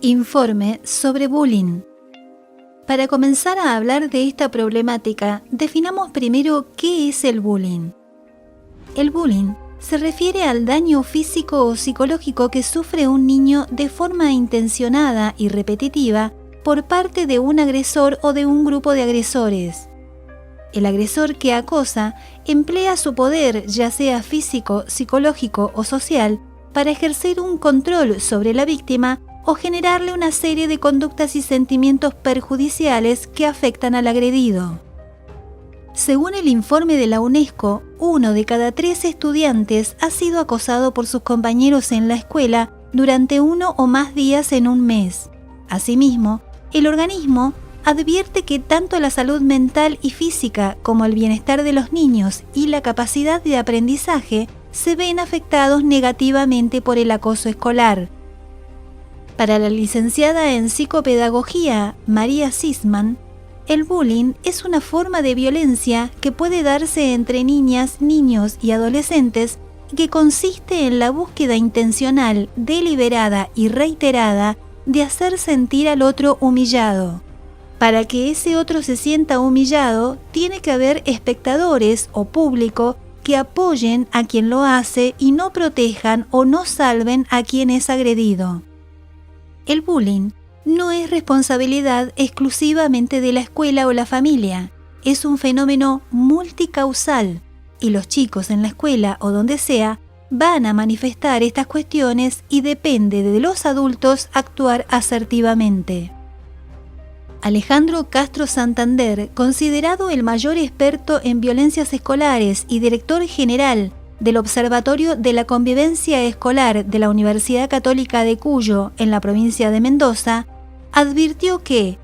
Informe sobre bullying. Para comenzar a hablar de esta problemática, definamos primero qué es el bullying. El bullying se refiere al daño físico o psicológico que sufre un niño de forma intencionada y repetitiva por parte de un agresor o de un grupo de agresores. El agresor que acosa emplea su poder, ya sea físico, psicológico o social, para ejercer un control sobre la víctima o generarle una serie de conductas y sentimientos perjudiciales que afectan al agredido. Según el informe de la UNESCO, 1 de cada 3 estudiantes ha sido acosado por sus compañeros en la escuela durante 1 o más días en un mes. Asimismo, el organismo advierte que tanto la salud mental y física como el bienestar de los niños y la capacidad de aprendizaje se ven afectados negativamente por el acoso escolar. Para la licenciada en psicopedagogía María Sisman, el bullying es una forma de violencia que puede darse entre niñas, niños y adolescentes y que consiste en la búsqueda intencional, deliberada y reiterada de hacer sentir al otro humillado. Para que ese otro se sienta humillado, tiene que haber espectadores o público que apoyen a quien lo hace y no protejan o no salven a quien es agredido. El bullying no es responsabilidad exclusivamente de la escuela o la familia, es un fenómeno multicausal y los chicos en la escuela o donde sea van a manifestar estas cuestiones y depende de los adultos actuar asertivamente. Alejandro Castro Santander, considerado el mayor experto en violencias escolares y director general del Observatorio de la Convivencia Escolar de la Universidad Católica de Cuyo, en la provincia de Mendoza, advirtió que,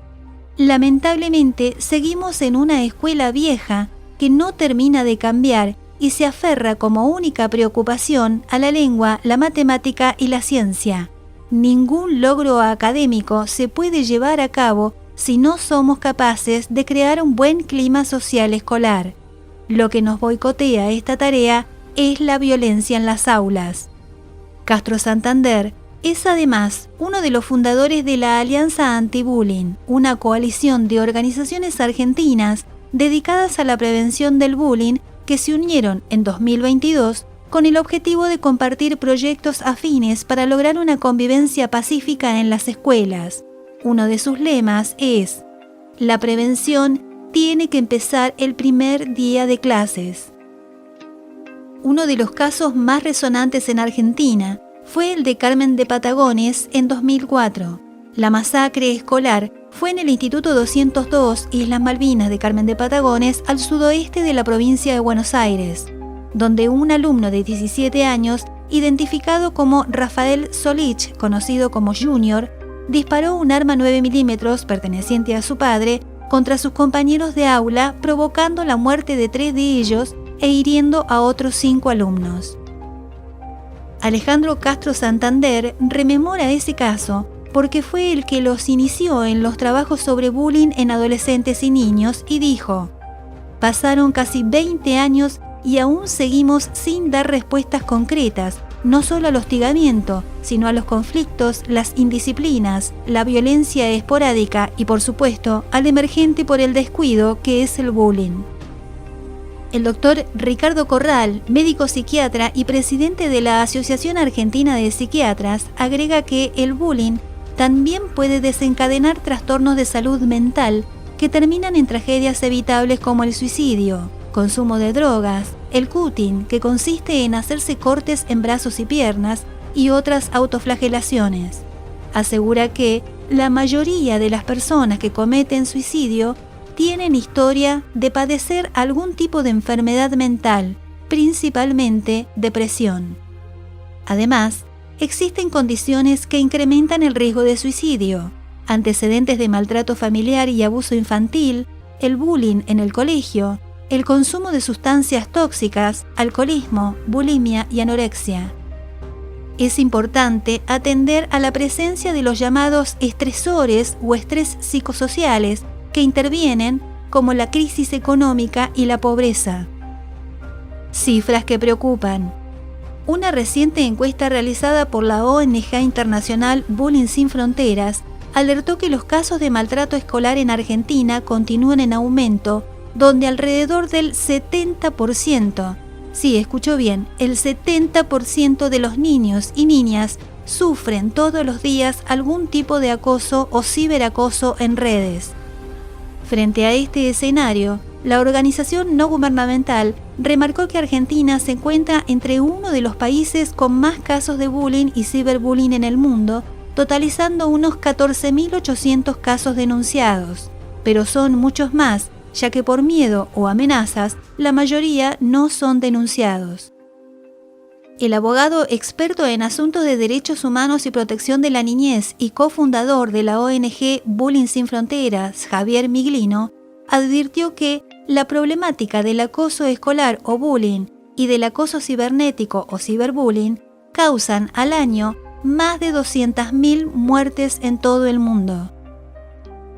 lamentablemente, seguimos en una escuela vieja que no termina de cambiar y se aferra como única preocupación a la lengua, la matemática y la ciencia. Ningún logro académico se puede llevar a cabo si no somos capaces de crear un buen clima social escolar. Lo que nos boicotea esta tarea es la violencia en las aulas. Castro Santander es además uno de los fundadores de la Alianza Anti-Bullying, una coalición de organizaciones argentinas dedicadas a la prevención del bullying que se unieron en 2022 con el objetivo de compartir proyectos afines para lograr una convivencia pacífica en las escuelas. Uno de sus lemas es: la prevención tiene que empezar el primer día de clases. Uno de los casos más resonantes en Argentina fue el de Carmen de Patagones en 2004. La masacre escolar fue en el Instituto 202 Islas Malvinas de Carmen de Patagones, al sudoeste de la provincia de Buenos Aires, donde un alumno de 17 años, identificado como Rafael Solich, conocido como Junior, disparó un arma 9 milímetros perteneciente a su padre contra sus compañeros de aula, provocando la muerte de 3 de ellos e hiriendo a otros 5 alumnos. Alejandro Castro Santander rememora ese caso porque fue el que los inició en los trabajos sobre bullying en adolescentes y niños y dijo: pasaron casi 20 años y aún seguimos sin dar respuestas concretas, no solo al hostigamiento, sino a los conflictos, las indisciplinas, la violencia esporádica y, por supuesto, al emergente por el descuido que es el bullying. El doctor Ricardo Corral, médico psiquiatra y presidente de la Asociación Argentina de Psiquiatras, agrega que el bullying también puede desencadenar trastornos de salud mental que terminan en tragedias evitables como el suicidio, consumo de drogas, el cutting, que consiste en hacerse cortes en brazos y piernas, y otras autoflagelaciones. Asegura que la mayoría de las personas que cometen suicidio tienen historia de padecer algún tipo de enfermedad mental, principalmente depresión. Además, existen condiciones que incrementan el riesgo de suicidio, antecedentes de maltrato familiar y abuso infantil, el bullying en el colegio, el consumo de sustancias tóxicas, alcoholismo, bulimia y anorexia. Es importante atender a la presencia de los llamados estresores o estrés psicosociales que intervienen, como la crisis económica y la pobreza. Cifras que preocupan. Una reciente encuesta realizada por la ONG internacional Bullying Sin Fronteras alertó que los casos de maltrato escolar en Argentina continúan en aumento, donde alrededor del 70%, sí, escuchó bien, el 70% de los niños y niñas sufren todos los días algún tipo de acoso o ciberacoso en redes. Frente a este escenario, la organización no gubernamental remarcó que Argentina se encuentra entre uno de los países con más casos de bullying y ciberbullying en el mundo, totalizando unos 14.800 casos denunciados, pero son muchos más, ya que por miedo o amenazas, la mayoría no son denunciados. El abogado experto en asuntos de derechos humanos y protección de la niñez y cofundador de la ONG Bullying Sin Fronteras, Javier Miglino, advirtió que la problemática del acoso escolar o bullying y del acoso cibernético o ciberbullying causan al año más de 200.000 muertes en todo el mundo.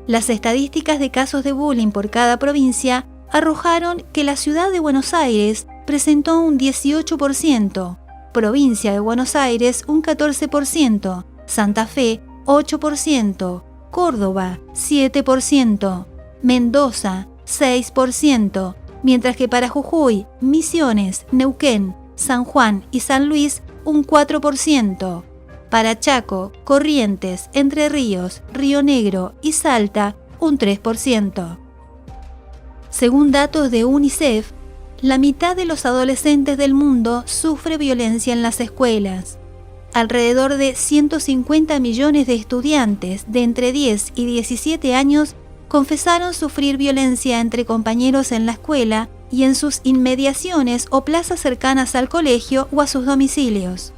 Las estadísticas de casos de bullying por cada provincia arrojaron que la ciudad de Buenos Aires presentó un 18%, provincia de Buenos Aires un 14%, Santa Fe 8%, Córdoba 7%, Mendoza 6%, mientras que para Jujuy, Misiones, Neuquén, San Juan y San Luis un 4%. Para Chaco, Corrientes, Entre Ríos, Río Negro y Salta, un 3%. Según datos de UNICEF, la mitad de los adolescentes del mundo sufre violencia en las escuelas. Alrededor de 150 millones de estudiantes de entre 10 y 17 años confesaron sufrir violencia entre compañeros en la escuela y en sus inmediaciones o plazas cercanas al colegio o a sus domicilios.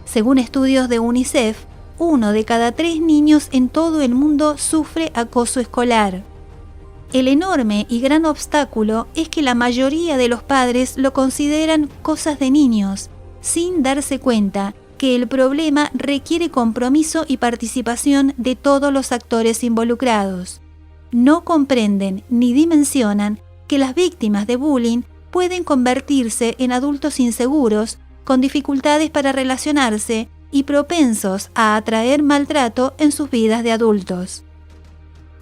Según estudios de UNICEF, 1 de cada 3 niños en todo el mundo sufre acoso escolar. El enorme y gran obstáculo es que la mayoría de los padres lo consideran cosas de niños, sin darse cuenta que el problema requiere compromiso y participación de todos los actores involucrados. No comprenden ni dimensionan que las víctimas de bullying pueden convertirse en adultos inseguros, con dificultades para relacionarse y propensos a atraer maltrato en sus vidas de adultos.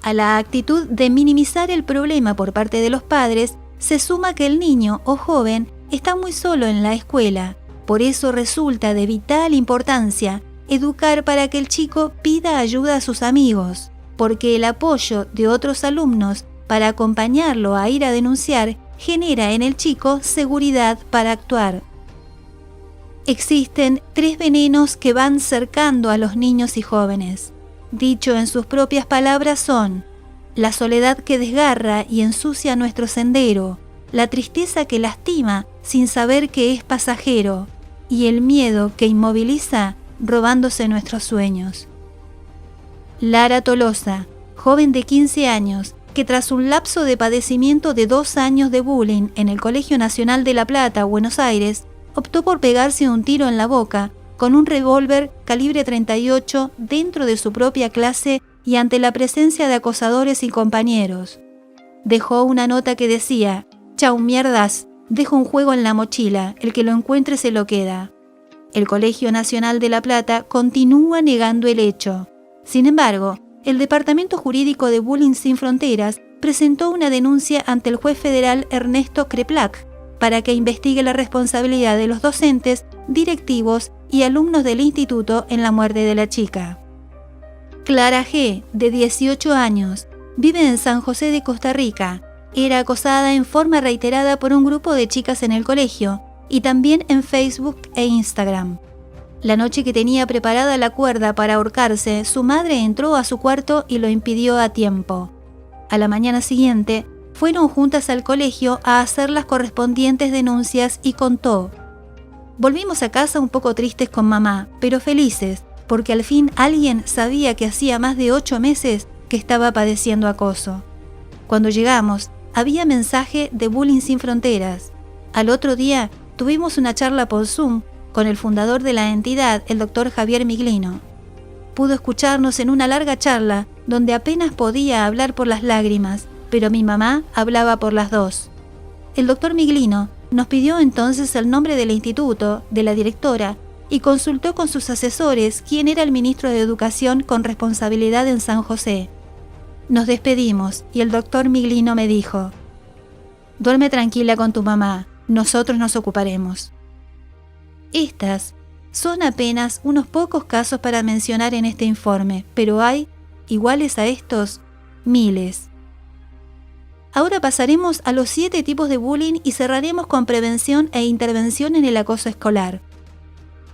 A la actitud de minimizar el problema por parte de los padres se suma que el niño o joven está muy solo en la escuela. Por eso resulta de vital importancia educar para que el chico pida ayuda a sus amigos, porque el apoyo de otros alumnos para acompañarlo a ir a denunciar genera en el chico seguridad para actuar. Existen 3 venenos que van cercando a los niños y jóvenes. Dicho en sus propias palabras son: la soledad que desgarra y ensucia nuestro sendero, la tristeza que lastima sin saber que es pasajero, y el miedo que inmoviliza robándose nuestros sueños. Lara Tolosa, joven de 15 años, que tras un lapso de padecimiento de 2 años de bullying en el Colegio Nacional de La Plata, Buenos Aires, optó por pegarse un tiro en la boca con un revólver calibre 38 dentro de su propia clase y ante la presencia de acosadores y compañeros. Dejó una nota que decía: «Chau mierdas, dejo un juego en la mochila, el que lo encuentre se lo queda». El Colegio Nacional de La Plata continúa negando el hecho. Sin embargo, el Departamento Jurídico de Bullying Sin Fronteras presentó una denuncia ante el juez federal Ernesto Kreplak para que investigue la responsabilidad de los docentes, directivos y alumnos del instituto en la muerte de la chica. Clara G., de 18 años, vive en San José de Costa Rica. Era acosada en forma reiterada por un grupo de chicas en el colegio y también en Facebook e Instagram. La noche que tenía preparada la cuerda para ahorcarse, su madre entró a su cuarto y lo impidió a tiempo. A la mañana siguiente, fueron juntas al colegio a hacer las correspondientes denuncias y contó: «Volvimos a casa un poco tristes con mamá, pero felices, porque al fin alguien sabía que hacía más de 8 meses que estaba padeciendo acoso. Cuando llegamos, había mensaje de Bullying Sin Fronteras. Al otro día, tuvimos una charla por Zoom con el fundador de la entidad, el doctor Javier Miglino. Pudo escucharnos en una larga charla donde apenas podía hablar por las lágrimas, pero mi mamá hablaba por las 2. El doctor Miglino Nos pidió entonces el nombre del instituto, de la directora, y consultó con sus asesores quién era el ministro de Educación con responsabilidad en San José. Nos despedimos y el doctor Miglino me dijo: «Duerme tranquila con tu mamá, nosotros nos ocuparemos». Estas son apenas unos pocos casos para mencionar en este informe, pero hay, iguales a estos, miles. Ahora pasaremos a los 7 tipos de bullying y cerraremos con prevención e intervención en el acoso escolar.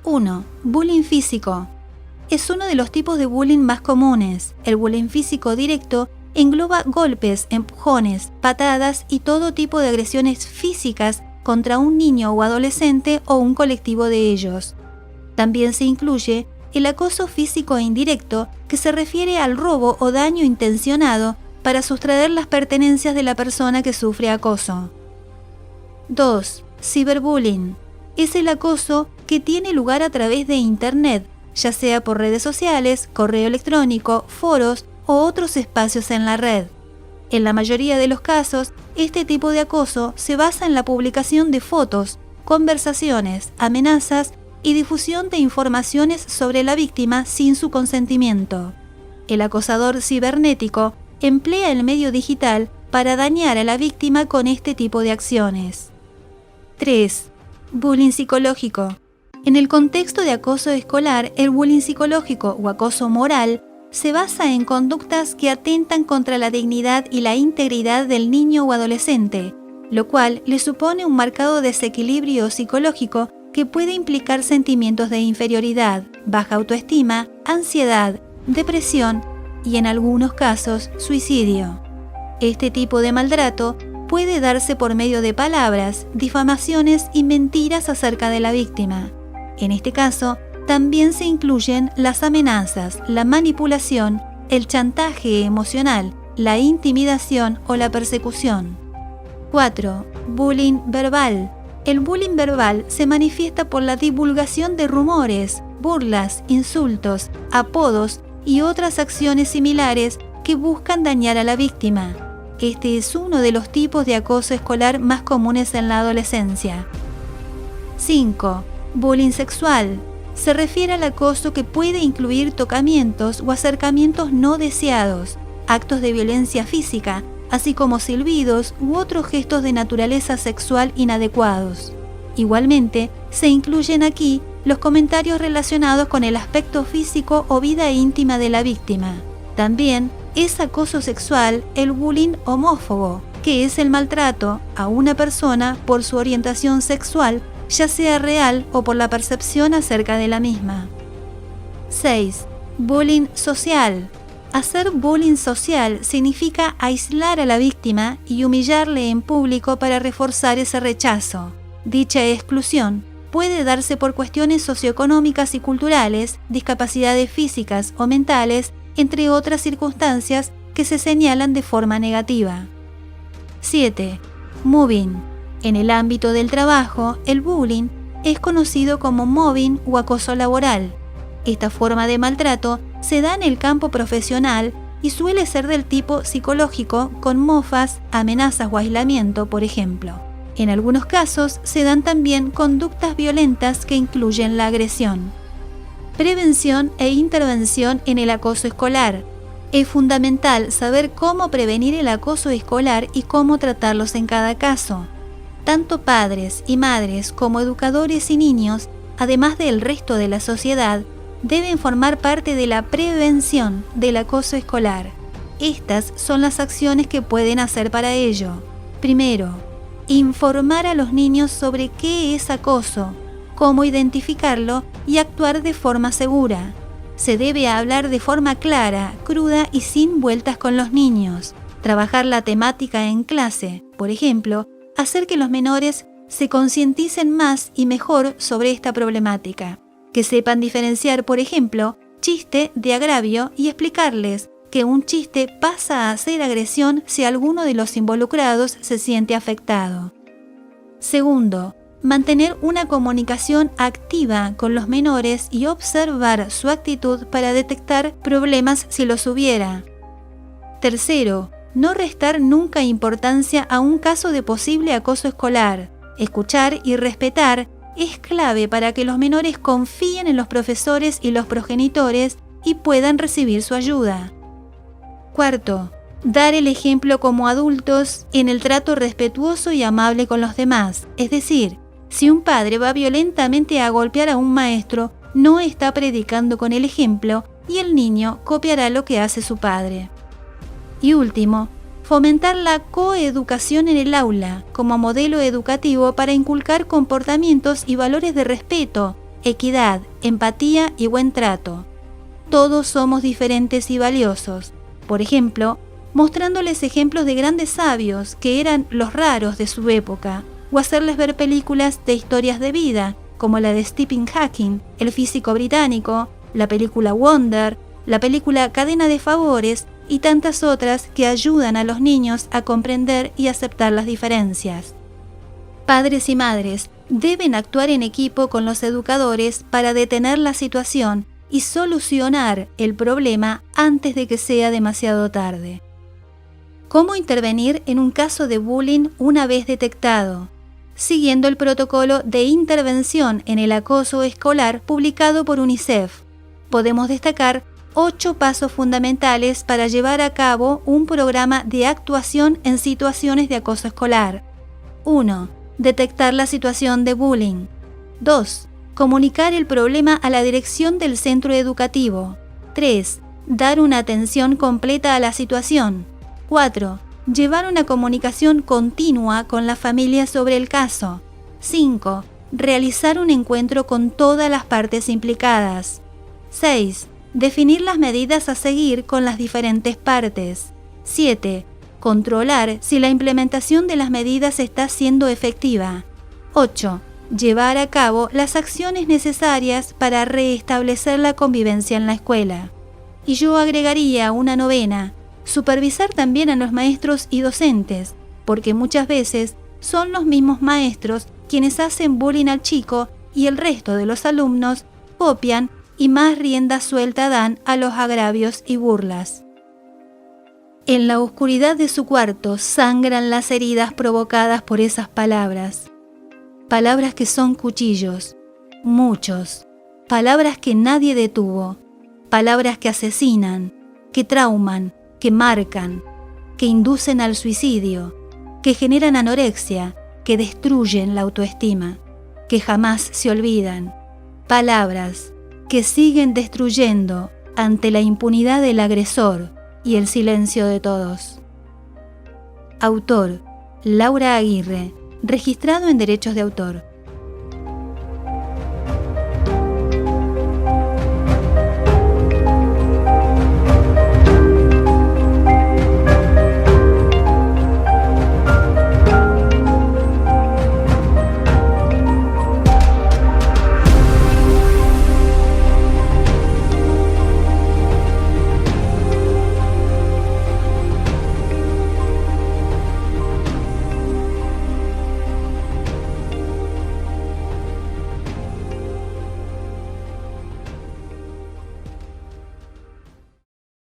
1. Bullying físico. Es uno de los tipos de bullying más comunes. El bullying físico directo engloba golpes, empujones, patadas y todo tipo de agresiones físicas contra un niño o adolescente o un colectivo de ellos. También se incluye el acoso físico e indirecto, que se refiere al robo o daño intencionado para sustraer las pertenencias de la persona que sufre acoso. 2. Ciberbullying. Es el acoso que tiene lugar a través de Internet, ya sea por redes sociales, correo electrónico, foros o otros espacios en la red. En la mayoría de los casos, este tipo de acoso se basa en la publicación de fotos, conversaciones, amenazas y difusión de informaciones sobre la víctima sin su consentimiento. El acosador cibernético emplea el medio digital para dañar a la víctima con este tipo de acciones. 3. Bullying psicológico. En el contexto de acoso escolar, el bullying psicológico o acoso moral se basa en conductas que atentan contra la dignidad y la integridad del niño o adolescente, lo cual le supone un marcado desequilibrio psicológico que puede implicar sentimientos de inferioridad, baja autoestima, ansiedad, depresión y en algunos casos suicidio. Este tipo de maltrato puede darse por medio de palabras, difamaciones y mentiras acerca de la víctima. En este caso, también se incluyen las amenazas, la manipulación, el chantaje emocional, la intimidación o la persecución. 4. Bullying verbal. El bullying verbal se manifiesta por la divulgación de rumores, burlas, insultos, apodos y otras acciones similares que buscan dañar a la víctima. Este es uno de los tipos de acoso escolar más comunes en la adolescencia. 5. Bullying sexual. Se refiere al acoso que puede incluir tocamientos o acercamientos no deseados, actos de violencia física, así como silbidos u otros gestos de naturaleza sexual inadecuados. Igualmente, se incluyen aquí los comentarios relacionados con el aspecto físico o vida íntima de la víctima. También es acoso sexual el bullying homófobo, que es el maltrato a una persona por su orientación sexual, ya sea real o por la percepción acerca de la misma. 6. Bullying social. Hacer bullying social significa aislar a la víctima y humillarle en público para reforzar ese rechazo. Dicha exclusión puede darse por cuestiones socioeconómicas y culturales, discapacidades físicas o mentales, entre otras circunstancias que se señalan de forma negativa. 7. Mobbing. En el ámbito del trabajo, el bullying es conocido como mobbing o acoso laboral. Esta forma de maltrato se da en el campo profesional y suele ser del tipo psicológico, con mofas, amenazas o aislamiento, por ejemplo. En algunos casos se dan también conductas violentas que incluyen la agresión. Prevención e intervención en el acoso escolar. Es fundamental saber cómo prevenir el acoso escolar y cómo tratarlos en cada caso. Tanto padres y madres como educadores y niños, además del resto de la sociedad, deben formar parte de la prevención del acoso escolar. Estas son las acciones que pueden hacer para ello. Primero, informar a los niños sobre qué es acoso, cómo identificarlo y actuar de forma segura. Se debe hablar de forma clara, cruda y sin vueltas con los niños. Trabajar la temática en clase, por ejemplo, hacer que los menores se concienticen más y mejor sobre esta problemática. Que sepan diferenciar, por ejemplo, chiste de agravio y explicarles que un chiste pasa a ser agresión si alguno de los involucrados se siente afectado. Segundo, mantener una comunicación activa con los menores y observar su actitud para detectar problemas si los hubiera. Tercero, no restar nunca importancia a un caso de posible acoso escolar. Escuchar y respetar es clave para que los menores confíen en los profesores y los progenitores y puedan recibir su ayuda. Cuarto, dar el ejemplo como adultos en el trato respetuoso y amable con los demás. Es decir, si un padre va violentamente a golpear a un maestro, no está predicando con el ejemplo y el niño copiará lo que hace su padre. Y último, fomentar la coeducación en el aula como modelo educativo para inculcar comportamientos y valores de respeto, equidad, empatía y buen trato. Todos somos diferentes y valiosos. Por ejemplo, mostrándoles ejemplos de grandes sabios que eran los raros de su época, o hacerles ver películas de historias de vida, como la de Stephen Hawking, el físico británico, la película Wonder, la película Cadena de Favores y tantas otras que ayudan a los niños a comprender y aceptar las diferencias. Padres y madres deben actuar en equipo con los educadores para detener la situación y solucionar el problema antes de que sea demasiado tarde. ¿Cómo intervenir en un caso de bullying una vez detectado? Siguiendo el protocolo de intervención en el acoso escolar publicado por UNICEF. Podemos destacar 8 pasos fundamentales para llevar a cabo un programa de actuación en situaciones de acoso escolar. 1. Detectar la situación de bullying. 2. Comunicar el problema a la dirección del centro educativo. 3. Dar una atención completa a la situación. 4. Llevar una comunicación continua con la familia sobre el caso. 5. Realizar un encuentro con todas las partes implicadas. 6. Definir las medidas a seguir con las diferentes partes. 7. Controlar si la implementación de las medidas está siendo efectiva. 8. Llevar a cabo las acciones necesarias para restablecer la convivencia en la escuela. Y yo agregaría una 9. Supervisar también a los maestros y docentes, porque muchas veces son los mismos maestros quienes hacen bullying al chico y el resto de los alumnos copian y más rienda suelta dan a los agravios y burlas. En la oscuridad de su cuarto sangran las heridas provocadas por esas palabras. Palabras que son cuchillos, muchos. Palabras que nadie detuvo. Palabras que asesinan, que trauman, que marcan, que inducen al suicidio, que generan anorexia, que destruyen la autoestima, que jamás se olvidan. Palabras que siguen destruyendo ante la impunidad del agresor y el silencio de todos. Autor: Laura Aguirre, registrado en derechos de autor.